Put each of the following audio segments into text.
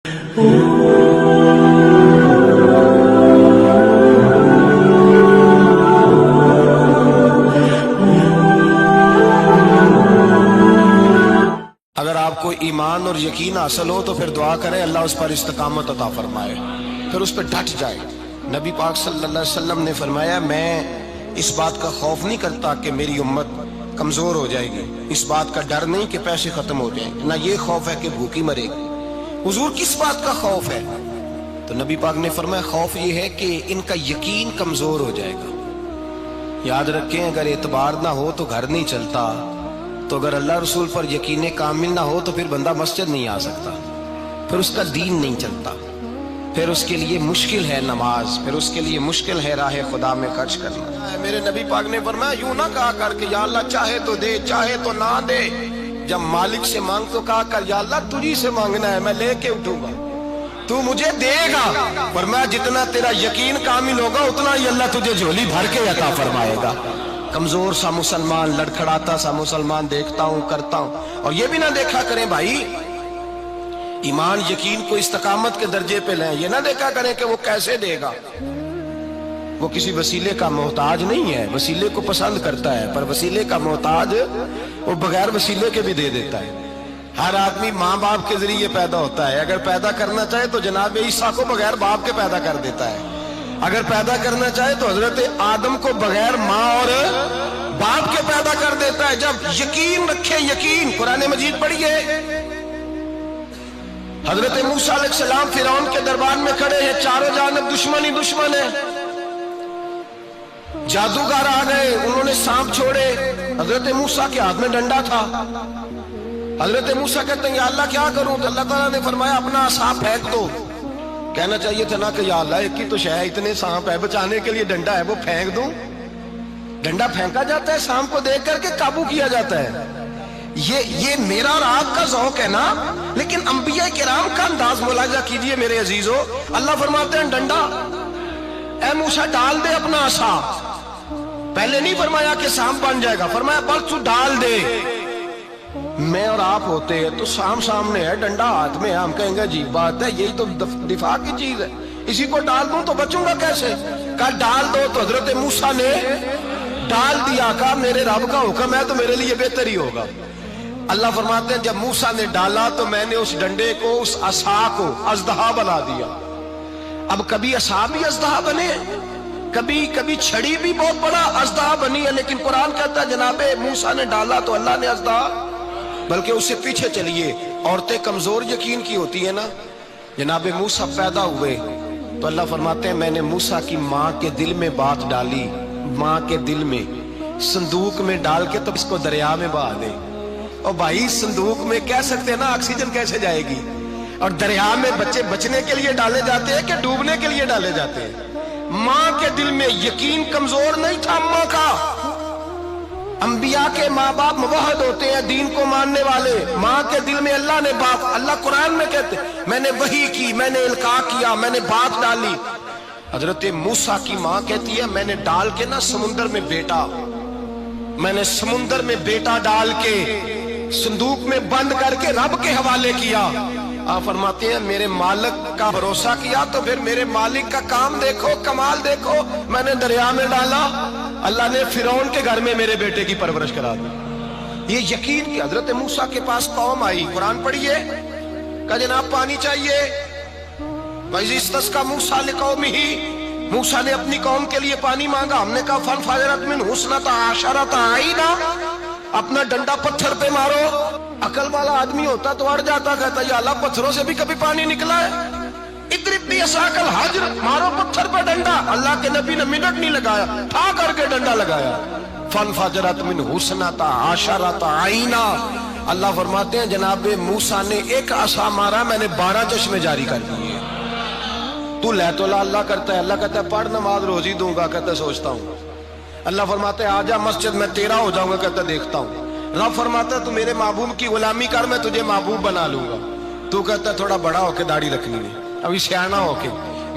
اگر آپ کو ایمان اور یقین حاصل ہو تو پھر دعا کریں اللہ اس پر استقامت عطا فرمائے، پھر اس پہ ڈٹ جائے۔ نبی پاک صلی اللہ علیہ وسلم نے فرمایا میں اس بات کا خوف نہیں کرتا کہ میری امت کمزور ہو جائے گی، اس بات کا ڈر نہیں کہ پیسے ختم ہو جائیں، نہ یہ خوف ہے کہ بھوکی مرے گی۔ حضور کس بات کا خوف ہے؟ تو نبی پاک نے فرمایا خوف یہ ہے کہ ان کا یقین کمزور ہو جائے گا۔ یاد رکھیں اگر اعتبار نہ ہو تو گھر نہیں چلتا، تو اگر اللہ رسول پر یقین کامل نہ ہو تو پھر بندہ مسجد نہیں آ سکتا، پھر اس کا دین نہیں چلتا، پھر اس کے لیے مشکل ہے نماز، پھر اس کے لیے مشکل ہے راہ خدا میں خرچ کرنا۔ میرے نبی پاک نے فرمایا یوں نہ کہا کر کہ یا اللہ چاہے تو دے چاہے تو نہ دے، جب مالک سے مانگ تو کہا کر یا اللہ تجھی سے مانگنا ہے، میں لے کے اٹھوں گا، تو مجھے دے گا۔ فرمایا جتنا تیرا یقین کامل ہوگا اتنا ہی اللہ تجھے جھولی بھر کے عطا فرمائے گا۔ کمزور سا مسلمان، لڑکھڑاتا سا مسلمان دیکھتا ہوں کرتا ہوں، اور یہ بھی نہ دیکھا کریں بھائی ایمان یقین کو استقامت کے درجے پہ لیں، یہ نہ دیکھا کریں کہ وہ کیسے دے گا، وہ کسی وسیلے کا محتاج نہیں ہے، وسیلے کو پسند کرتا ہے، پر وسیلے کا محتاج وہ بغیر وسیلے کے بھی دے دیتا ہے۔ ہر آدمی ماں باپ کے ذریعے پیدا ہوتا ہے، اگر پیدا کرنا چاہے تو جناب عیسیٰ کو بغیر باپ کے پیدا کر دیتا ہے، اگر پیدا کرنا چاہے تو حضرت آدم کو بغیر ماں اور باپ کے پیدا کر دیتا ہے۔ جب یقین رکھے، یقین قرآن مجید پڑھیے، حضرت موسیٰ علیہ السلام فرعون کے دربار میں کھڑے ہیں، چاروں جانب دشمن ہی دشمن ہے، جادوگر آ گئے، انہوں نے سانپ چھوڑے، حضرت موسیٰ کے ہاتھ میں ڈنڈا تھا، حضرت موسیٰ کہتے ہیں یا اللہ کیا کروں؟ تو اللہ تعالیٰ نے فرمایا اپنا عصا پھینک دو۔ کہنا چاہیے تھا نا کہ یا اللہ ایک ہی تو شے ہے، اتنے سانپ ہے، بچانے کے لیے ڈنڈا ہے وہ پھینک دوں؟ ڈنڈا پھینکا جاتا ہے، سانپ کو دیکھ کر کے قابو کیا جاتا ہے۔ یہ میرا اور آپ کا ذوق ہے نا، لیکن انبیاء کرام کا انداز ملاحظہ کیجئے میرے عزیزو۔ اللہ فرماتے ہیں ڈنڈا، اے موسیٰ ڈال دے اپنا عصا، پہلے نہیں فرمایا کہ سانپ بن جائے گا، فرمایا بس تو ڈال دے۔ میں اور آپ ہوتے ہیں تو سانپ سامنے ہے، ڈنڈا ہاتھ میں ہے، ہم کہیں گے عجیب بات ہے، یہی تو دفاع کی چیز ہے، اسی کو ڈال دوں تو بچوں گا کیسے؟ کہا ڈال دو، تو حضرت موسیٰ نے ڈال دیا، کہا میرے رب کا حکم ہے تو میرے لیے بہتر ہی ہوگا۔ اللہ فرماتے ہیں جب موسیٰ نے ڈالا تو میں نے اس ڈنڈے کو، اس عصا کو اژدہا بنا دیا۔ اب کبھی عصا بھی اژدہا بنے، کبھی چھڑی بھی بہت بڑا اژدہا بنی ہے، لیکن قرآن کہتا ہے جناب موسیٰ نے ڈالا تو اللہ نے اژدہا، بلکہ اس سے پیچھے چلیے، عورتیں کمزور یقین کی ہوتی ہیں نا، جناب موسیٰ پیدا ہوئے تو اللہ فرماتے ہیں میں نے موسیٰ کی ماں کے دل میں بات ڈالی، ماں کے دل میں، صندوق میں ڈال کے تو اس کو دریا میں بہا دے۔ اور بھائی صندوق میں کہہ سکتے ہیں نا آکسیجن کیسے جائے گی، اور دریا میں بچے بچنے کے لیے ڈالے جاتے ہیں کہ ڈوبنے کے لیے ڈالے جاتے ہیں؟ ماں کے دل میں یقین کمزور نہیں تھا ماں کا۔ انبیاء کے ماں باپ موحد ہوتے ہیں، دین کو ماننے والے، ماں کے دل میں اللہ نے بات، اللہ قرآن میں کہتے میں نے وحی کی، میں نے القاء کیا، میں نے بات ڈالی۔ حضرت موسیٰ کی ماں کہتی ہے میں نے ڈال کے نا سمندر میں بیٹا، میں نے سمندر میں بیٹا ڈال کے صندوق میں بند کر کے رب کے حوالے کیا۔ آپ فرماتے ہیں میرے مالک کا بھروسہ کیا تو پھر میرے مالک کا کام دیکھو، کمال دیکھو، میں نے دریا میں ڈالا، اللہ نے فرعون کے گھر میں میرے بیٹے کی پرورش کرا دی۔ یہ یقین کہ حضرت موسیٰ کے پاس قوم آئی، قرآن پڑھیے، کہا جناب پانی چاہیے، وَإِذِ اسْتَسْقَىٰ مُوسَىٰ لِقَوْمِهِ، موسیٰ نے اپنی قوم کے لیے پانی مانگا، ہم نے کہا فَانْفَجَرَتْ مِنْهُ اثْنَتَا عَشَرَةَ عَيْنًا، اپنا ڈنڈا پتھر پہ مارو۔ عقل والا آدمی ہوتا تو اڑ جاتا، کہتا یا اللہ پتھروں سے بھی کبھی پانی نکلا ہے؟ اضرب بعصاک الحجر، مارو پتھر پہ ڈنڈا۔ اللہ کے نبی نے منٹ نہیں لگایا، ٹھا کر کے ڈنڈا لگایا، فَانْفَجَرَتْ مِنْهُ اثْنَتَا عَشَرَةَ عَيْنًا۔ اللہ فرماتے ہیں جناب موسیٰ نے ایک عصا مارا، میں نے 12 چشمے جاری کر دیے۔ تو لے تو اللہ کرتا ہے، اللہ کہتا ہے پڑھ نماز روزی دوں گا، کہتا ہے سوچتا ہوں۔ اللہ فرماتا ہے آجا مسجد میں تیرا ہو جاؤں گا، کہتا ہے دیکھتا ہوں۔ رب فرماتا ہے تو میرے محبوب کی غلامی کر، میں تجھے محبوب بنا لوں گا۔ تو کہتا ہے تھوڑا بڑا ہو کے داڑھی رکھنی ہے، ابھی سیانا ہو کے،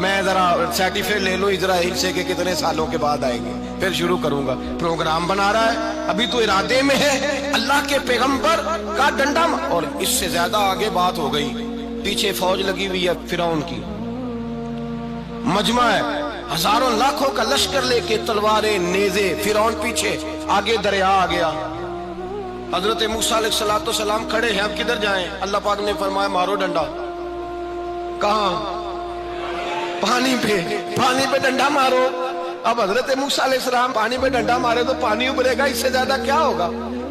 میں ذرا سرٹیفکیٹ لے لوں اسرائیل سے کہ کتنے سالوں کے بعد آئیں گے، پھر شروع کروں گا۔ پروگرام بنا رہا ہے، ابھی تو ارادے میں ہے۔ اللہ کے پیغمبر کا ڈنڈا، اور اس سے زیادہ آگے بات ہو گئی، پیچھے فوج لگی ہوئی ہے فرعون کی، مجمع ہے، ہزاروں لاکھوں کا لشکر لے کے، تلواریں نیزے، فرعون پیچھے، آگے دریا آ گیا۔ حضرت موسیٰ علیہ السلام کھڑے ہیں، اب کدھر جائیں؟ اللہ پاک نے فرمایا مارو ڈنڈا۔ کہاں؟ پانی پہ ڈنڈا مارو۔ اب حضرت موسیٰ علیہ السلام پانی پہ ڈنڈا مارے تو پانی ابھرے گا، اس سے زیادہ کیا ہوگا؟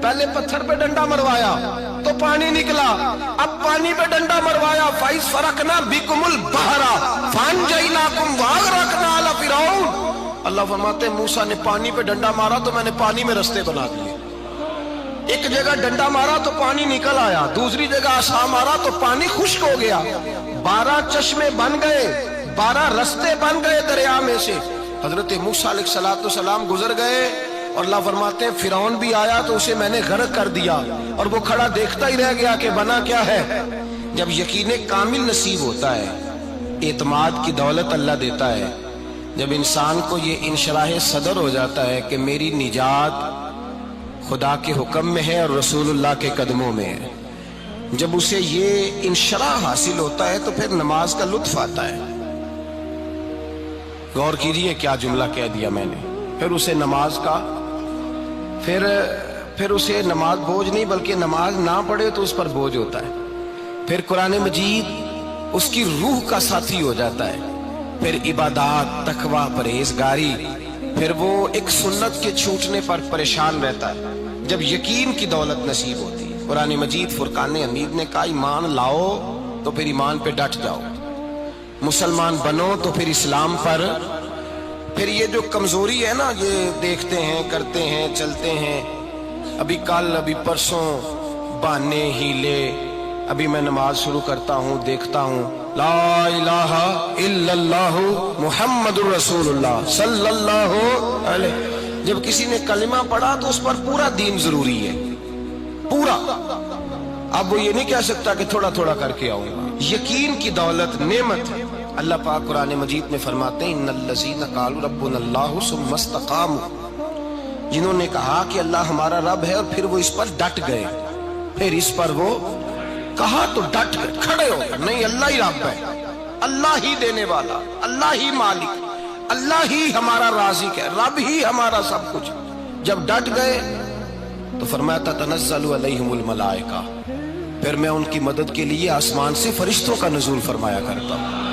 پہلے پتھر پہ ڈنڈا مروایا تو پانی نکلا، اب پانی پہ ڈنڈا مروایا، فَإِذْ فَرَقْنَا بِكُمُ الْبَحْرَ فَأَنْجَيْنَاكُمْ وَأَغْرَقْنَا آلَ فِرْعَوْنَ۔ اللہ فرماتے ہیں موسیٰ نے پانی پہ ڈنڈا مارا تو میں نے پانی میں رستے بنا دیے۔ ایک جگہ ڈنڈا مارا تو پانی نکل آیا، دوسری جگہ عصا مارا تو پانی خشک ہو گیا، 12 چشمے بن گئے، 12 رستے بن گئے دریا میں سے۔ حضرت موسیٰ علیہ السلام گزر گئے اور اللہ فرماتے ہیں فرعون بھی آیا تو اسے میں نے غرق کر دیا، اور وہ کھڑا دیکھتا ہی رہ گیا کہ بنا کیا ہے۔ جب یقین کامل نصیب ہوتا ہے، اعتماد کی دولت اللہ دیتا ہے، جب انسان کو یہ انشراح صدر ہو جاتا ہے کہ میری نجات خدا کے حکم میں ہے اور رسول اللہ کے قدموں میں ہے، جب اسے یہ انشراح حاصل ہوتا ہے تو پھر نماز کا لطف آتا ہے۔ غور کیجئے کیا جملہ کہہ دیا میں نے، پھر اسے نماز کا پھر اسے نماز بوجھ نہیں بلکہ نماز نہ پڑھے تو اس پر بوجھ ہوتا ہے، پھر قرآن مجید اس کی روح کا ساتھی ہو جاتا ہے، پھر عبادات، تقوی، پرہیزگاری، پھر وہ ایک سنت کے چھوٹنے پر پریشان رہتا ہے۔ جب یقین کی دولت نصیب ہوتی ہے، قرآن مجید فرقان حمید نے کہا ایمان لاؤ تو پھر ایمان پہ ڈٹ جاؤ، مسلمان بنو تو پھر اسلام پر۔ پھر یہ جو کمزوری ہے نا، یہ دیکھتے ہیں، کرتے ہیں، چلتے ہیں، ابھی کل ابھی پرسوں، بہانے ہیلے، ابھی میں نماز شروع کرتا ہوں، دیکھتا ہوں لا الہ الا اللہ محمد الرسول اللہ صلی اللہ علیہ۔ جب کسی نے کلمہ پڑھا تو اس پر پورا دین ضروری ہے، پورا۔ اب وہ یہ نہیں کہہ سکتا کہ تھوڑا تھوڑا کر کے آؤں گا۔ یقین کی دولت نعمت ہے۔ اللہ پاک قرآن مجید میں فرماتے ہیں ان الذین قالوا ربنا اللہ ثم استقاموا، جنہوں نے کہا کہ اللہ ہمارا رب ہے اور پھر وہ اس پر ڈٹ گئے، پھر اس پر وہ کہا تو ڈٹ گئے، کھڑے ہو گئے، نہیں اللہ ہی رب ہے، اللہ ہی دینے والا، اللہ ہی مالک، اللہ ہی ہمارا رازق ہے، رب ہی ہمارا سب کچھ۔ جب ڈٹ گئے تو فرمایا تتنزل علیہم الملائکہ، پھر میں ان کی مدد کے لیے آسمان سے فرشتوں کا نزول فرمایا کرتا ہوں۔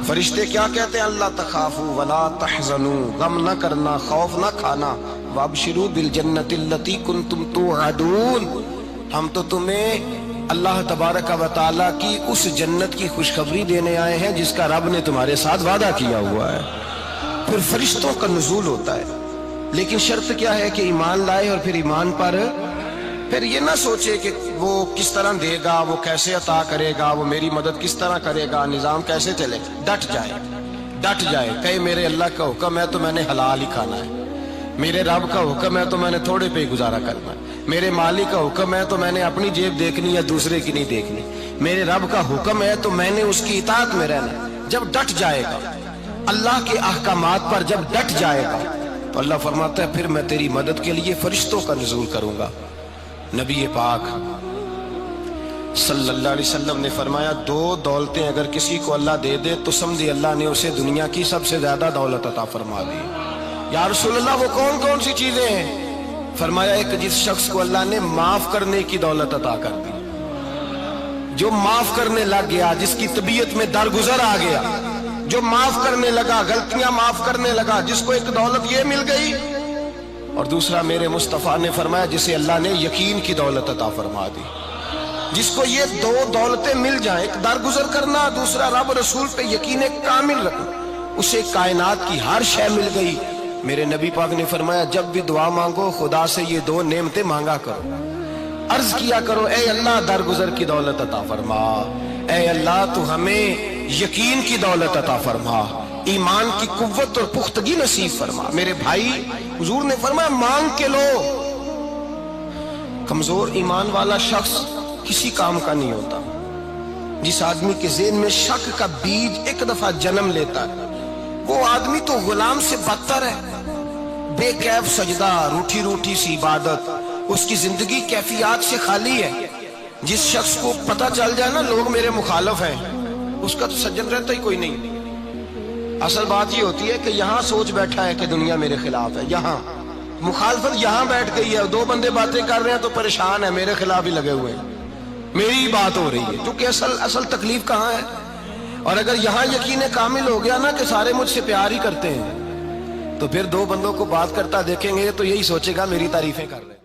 فرشتے کیا کہتے ہیں؟ اللہ تخافوا ولا تحزنوا، غم نہ کرنا، خوف نہ کھانا، وابشروا بالجنۃ التی کنتم توعدون، ہم تو تمہیں اللہ تبارک و تعالیٰ کی اس جنت کی خوشخبری دینے آئے ہیں جس کا رب نے تمہارے ساتھ وعدہ کیا ہوا ہے۔ پھر فرشتوں کا نزول ہوتا ہے، لیکن شرط کیا ہے کہ ایمان لائے، اور پھر ایمان پر پھر یہ نہ سوچے کہ وہ کس طرح دے گا، وہ کیسے عطا کرے گا، وہ میری مدد کس طرح کرے گا، نظام کیسے چلے، ڈٹ جائے، کہے میرے اللہ کا حکم ہے تو میں نے حلال ہی کھانا ہے، میرے رب کا حکم ہے تو میں نے تھوڑے پہ ہی گزارا کرنا ہے، میرے مالک کا حکم ہے تو میں نے اپنی جیب دیکھنی یا دوسرے کی نہیں دیکھنی، میرے رب کا حکم ہے تو میں نے اس کی اطاعت میں رہنا۔ جب ڈٹ جائے گا اللہ کے احکامات پر، جب ڈٹ جائے گا تو اللہ فرماتا ہے پھر میں تیری مدد کے لیے فرشتوں کا نزول کروں گا۔ نبی پاک صلی اللہ علیہ وسلم نے فرمایا 2 دولتیں اگر کسی کو اللہ دے دے تو سمجھے اللہ نے اسے دنیا کی سب سے زیادہ دولت عطا فرما دی۔ یا رسول اللہ وہ کون کون سی چیزیں ہیں؟ فرمایا ایک جس شخص کو اللہ نے معاف کرنے کی دولت عطا کر دی، جو معاف کرنے لگ گیا، جس کی طبیعت میں درگزر آ گیا، جو معاف کرنے لگا، غلطیاں معاف کرنے لگا، جس کو ایک دولت یہ مل گئی۔ اور دوسرا میرے مصطفیٰ نے فرمایا جسے اللہ نے یقین کی دولت عطا فرما دی، جس کو یہ 2 دولتیں مل جائیں، ایک درگزر کرنا، دوسرا رب رسول پہ یقین کامل رکھنا، اسے کائنات کی ہر شے مل گئی۔ میرے نبی پاک نے فرمایا جب بھی دعا مانگو خدا سے یہ 2 نعمتیں مانگا کرو، عرض کیا کرو اے اللہ درگزر کی دولت عطا فرما، اے اللہ تو ہمیں یقین کی دولت عطا فرما، ایمان کی قوت اور پختگی نصیب فرما۔ میرے بھائی حضور نے فرمایا مانگ کے لو۔ کمزور ایمان والا شخص کسی کام کا نہیں ہوتا۔ جس آدمی کے ذہن میں شک کا بیج ایک دفعہ جنم لیتا ہے وہ آدمی تو غلام سے بدتر ہے، بے کیف سجدہ، روٹھی روٹھی سی عبادت، اس کی زندگی کیفیات سے خالی ہے۔ جس شخص کو پتہ چل جائے نا لوگ میرے مخالف ہیں، اس کا تو سجن رہتا ہی کوئی نہیں۔ اصل بات یہ ہوتی ہے کہ یہاں سوچ بیٹھا ہے کہ دنیا میرے خلاف ہے، یہاں مخالفت یہاں بیٹھ گئی ہے، دو بندے باتیں کر رہے ہیں تو پریشان ہے، میرے خلاف ہی لگے ہوئے ہیں، میری ہی بات ہو رہی ہے، کیونکہ اصل تکلیف کہاں ہے؟ اور اگر یہاں یقین کامل ہو گیا نا کہ سارے مجھ سے پیار ہی کرتے ہیں، تو پھر دو بندوں کو بات کرتا دیکھیں گے تو یہی سوچے گا میری تعریفیں کر رہے ہیں۔